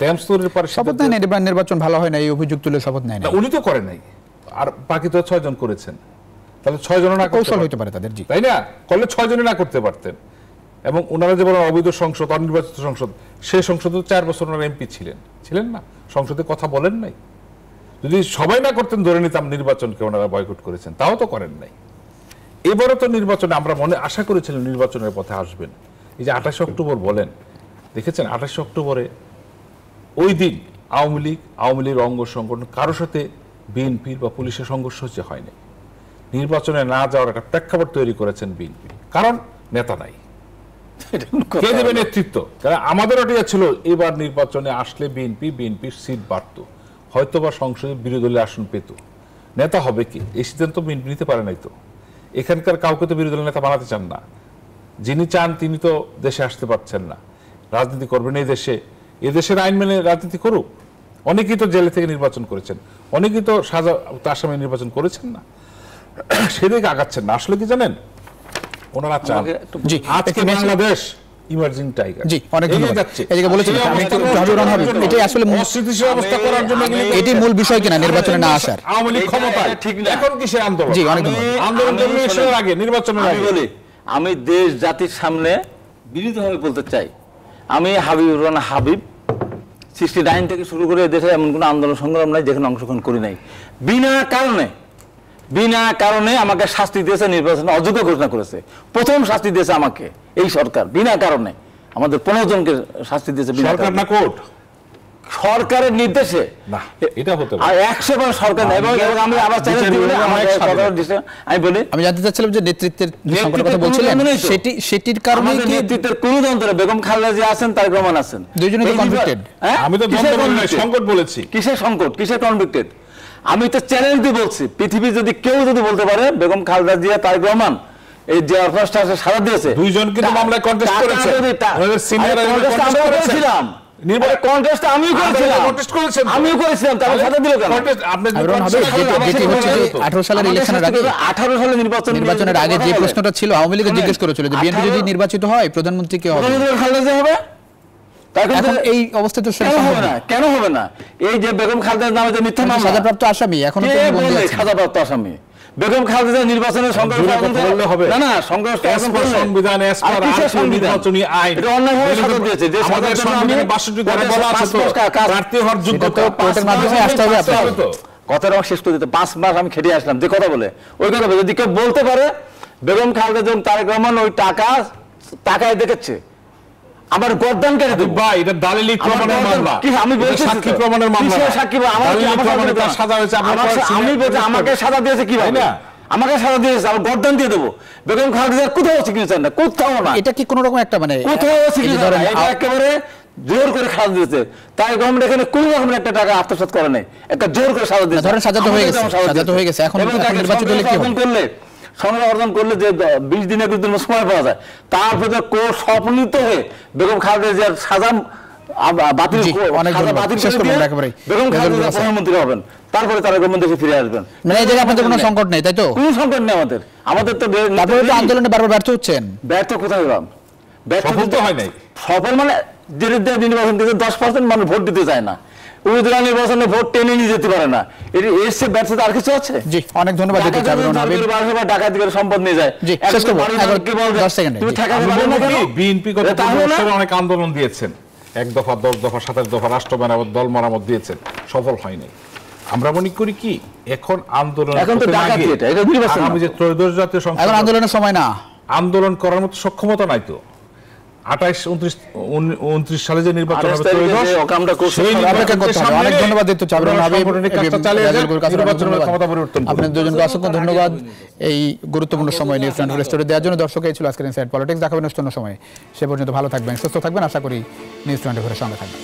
D: টেমস নদীর পারের
A: শপথ নেয় না, নির্বাচন ভালো হয় না এই অভিযোগ তুলে শপথ নেয় না।
D: উনি তো করেন নাই, আর বাকি তো 6 জন করেছেন। তাহলে 6 জন না
A: কৌশল হতে পারে তাদের, জি
D: তাই না? করলে 6 জনে না করতে পারতেন। এবং ওনারা যে বলেন অবৈধ সংসদ, অনির্বাচিত সংসদ, সেই সংসদে 4 বছর ওনারা এমপি ছিলেন না, সংসদে কথা বলেন নাই। যদি সবাই না করতেন ধরে নিতাম নির্বাচনকে ওনারা বয়কট করেছেন, তাও তো করেন নাই। এবারও তো নির্বাচনে আমরা আশা করেছিলাম নির্বাচনের পথে আসবেন। এই যে 28 অক্টোবর বলেন, দেখেছেন 28 অক্টোবরে ওই দিন আওয়ামী লীগ অঙ্গ সংগঠন কারোর সাথে বিএনপির বা পুলিশের সংঘর্ষ হচ্ছে হয়নি। নির্বাচনে না যাওয়ার একটা প্রেক্ষাপট তৈরি করেছেন বিএনপি, কারণ নেতা নাই, কে দেবে নেতৃত্ব? কারণ আমাদের ওটা ছিল এবার নির্বাচনে আসলে বিএনপির সিট বাড়ত, হয়তো বা সংসদে বিরোধী দলের আসন পেত, নেতা হবে কি এই সিদ্ধান্ত বিএনপি নিতে পারে নাই। তো এখানকার কাউকে তো বিরোধী দলের নেতা বানাতে চান না। যিনি চান তিনি তো দেশে আসতে পারছেন না, রাজনীতি করবেন এই দেশে, এদেশের আইন মেনে রাজনীতি করুক। অনেকেই তো জেলে থেকে নির্বাচন করেছেন, অনেকেই তো সাজা আসামে নির্বাচন করেছেন না, সেদিকে আগাচ্ছেন না। আসলে কি জানেন, ওনারা চান আজকে বাংলাদেশ ইমার্জিং টাইগার।
A: জি, অনেক ধন্যবাদ। এদিকে বলেছিলেন আমি একটু হাবিবুর হাবিব, এটাই আসলে মস্তিষ্কের অবস্থা করার জন্য এটাই মূল বিষয় কিনা নির্বাচনে না আসার।
D: আওয়ামী লীগ ক্ষমতায় ঠিক না, এখন কিসের আন্দোলন?
A: জি, অনেক ধন্যবাদ।
D: আন্দোলন জন্মের আগে, নির্বাচনের আগে
B: বলি, আমি দেশ জাতির সামনে বিনীতভাবে বলতে চাই, আমি হাবিবুর রহমান হাবিব 69 থেকে শুরু করে দেশে এমন কোনো আন্দোলন সংগ্রাম নাই যেখানে অংশগ্রহণ করি নাই। বিনা কারণে আমাকে শাস্তি দিয়েছে, নির্বাচনে অযোগ্য ঘোষণা করেছে। প্রথম শাস্তি দিয়েছে আমাকে এই সরকার, বিনা কারণে আমাদের 15 জনকে শাস্তি দিয়েছে।
D: সরকার না কোর্ট?
B: সরকারের নির্দেশে
D: না, এটা হতে পারে।
B: আর 100% সরকার নেই। এবং আমি আবার চ্যালেঞ্জ দিব, আমি বলি,
A: আমি জানতে চাচ্ছিলাম যে নেতৃত্বের সংকটের কথা বলছিলেন, সেটির কারণে কি
B: নেতৃত্বের কোন যন্ত্র? বেগম খালেদা জিয়া আছেন, তারেক রহমান আছেন,
A: দুইজনই তো কনভিক্টেড।
D: আমি তো সংকট বলেছি।
B: কিসের সংকট, কিসের কনভিক্টেড? আমি তো চ্যালেঞ্জ দিয়ে বলছি, পৃথিবী যদি কেউ যদি বলতে পারে বেগম খালেদা জিয়া, তারেক রহমান এই যে অর্থনৈতিক সাজা দিয়েছে,
D: দুইজন কিন্তু মামলায় কন্টেস্ট করেছে, ওনাদের সিনিয়র
B: আমরা করেছিলাম, কন্টেস্ট আমিও করেছিলাম, আমিও করেছিলাম, তাহলে সাজা দিল কেন?
A: আপনি যেটি হচ্ছে যে 18 সালের ইলেকশনের আগে,
B: 18 সালের
A: নির্বাচনের আগে যে প্রশ্নটা ছিল, আওয়ামী লীগ জিজ্ঞেস করেছিল যে বিএনপি যদি নির্বাচিত হয় প্রধানমন্ত্রী কে হবে?
B: খালেদা জিয়া হবে।
A: এখন এই অবস্থায় তো
B: কেন হবে না? এই যে বেগম খালেদার নামে যে মিথ্যা মামলা,
A: সাজাপ্রাপ্ত আসামি, এখনো তো বন্দী আছেন।
B: সাজাপ্রাপ্ত আসামি বেগম খালেদা নির্বাচনের সংখ্যাগরিষ্ঠ অর্জন
D: বললে হবে
B: না সংখ্যাগরিষ্ঠ অর্জন করলে
D: সংবিধান নির্বাচনী আইন
B: অন্যায়ভাবে সাজা দিয়েছে যে
D: আমাদের সংবিধানে 62 ধারা বলা আছে তো প্রার্থী হওয়ার যোগ্যতা
A: কোর্টের মাধ্যমে আসতে হবে আপনাকে।
B: কথাটা শেষ করে দিতে 5 মাস আমি খেটে আসলাম যে কথা বলে ওই কথা বলে যদি কেউ বলতে পারে বেগম খালেদা এবং তারেক রহমান ওই টাকায় দেখেছে আমার গর্দান কেটে দেব
D: ভাই এটা দালিলিক প্রমাণের মামলা
B: কি আমি বলছি
D: সাক্ষী প্রমাণের মামলা
B: সাক্ষী
D: সাজা হয়েছে
B: আমি বলছি আমাকে সাজা দিয়েছে কি না আমাকে সাজা দিয়েছে আমি গর্দান দিয়ে দেবো বেগম খালেদা কোথাও সিগনেচার না কোথাও না
A: এটা কি কোন রকম একটা মানে
B: কোথাও সিগনেচার না এটা একেবারে জোর করে সাজা দিয়েছে তাই গভর্নমেন্ট এখানে কোন রকমের একটা টাকা আত্মসাৎ করে নাই একটা জোর করে সাজা দিয়েছে
A: ধরেন সাজা তো হয়ে গেছে এখন নির্বাচিত হলে কি হবে
B: সংগ্রহ অর্জন করলে যে 20 দিনের সময় পাওয়া যায় তার ভেতরে কোর্ট স্বপ্নিত হয়ে বেগম খালেদা জিয়ার সাজা বাতিল বেগম খালেদা প্রধানমন্ত্রী হবেন তারপরে তারা গভর্নমেন্ট দেশে ফিরে আসবেন
A: মানে এই জায়গায় আপনাদের কোনো সংকট নেই তাই তো
B: কোনো সংকট নেই আমাদের তো
A: তারপরে তো আন্দোলনে বারবার ব্যর্থ হচ্ছেন
B: ব্যর্থ কোথায় হলাম
D: সফল তো হয় নাই
B: সফল মানে যে নির্বাচন দিতে 10% মানুষ ভোট দিতে চায় না উপজেলা নির্বাচনে ভোট টেনে নিয়ে যেতে পারে না এর সে ব্যর্থতা আর কিছু আছে
A: জি অনেক ধন্যবাদ দিতে চাবেন
B: ডাকাতি করে সম্পদ নিয়ে যায়
A: জি শেষ করব 10 সেকেন্ড
D: বিএনপি গত 5 বছরে অনেক আন্দোলন দিয়েছেন 1 দফা 10 দফা 27 দফা রাষ্ট্র মেরামত দল মেরামত দিয়েছেন সফল হয় নাই আমরা মনে করি কি এখন আন্দোলন
B: এখন তো ডাকাতি এটা নির্বাচন
D: আমি যে ত্রয়োদশ জাতীয় সংসদ
A: এখন আন্দোলনের সময় না
D: আন্দোলন করার মতো সক্ষমতা নাই তো 28-29 সালে যে নির্বাচন হবে
A: অনেক ধন্যবাদ দিতে চাবেন আপনাদের দুজনকে অসংখ্য ধন্যবাদ এই গুরুত্বপূর্ণ সময় নিউজ 24 স্টোরি দেওয়ার জন্য। দর্শক এই ছিল আজকের ইনসাইড পলিটিক্স। দেখাবেন অন্য সময়, সে পর্যন্ত ভালো থাকবেন, সুস্থ থাকবেন, আশা করি নিউজ 24 এর সঙ্গে থাকবেন।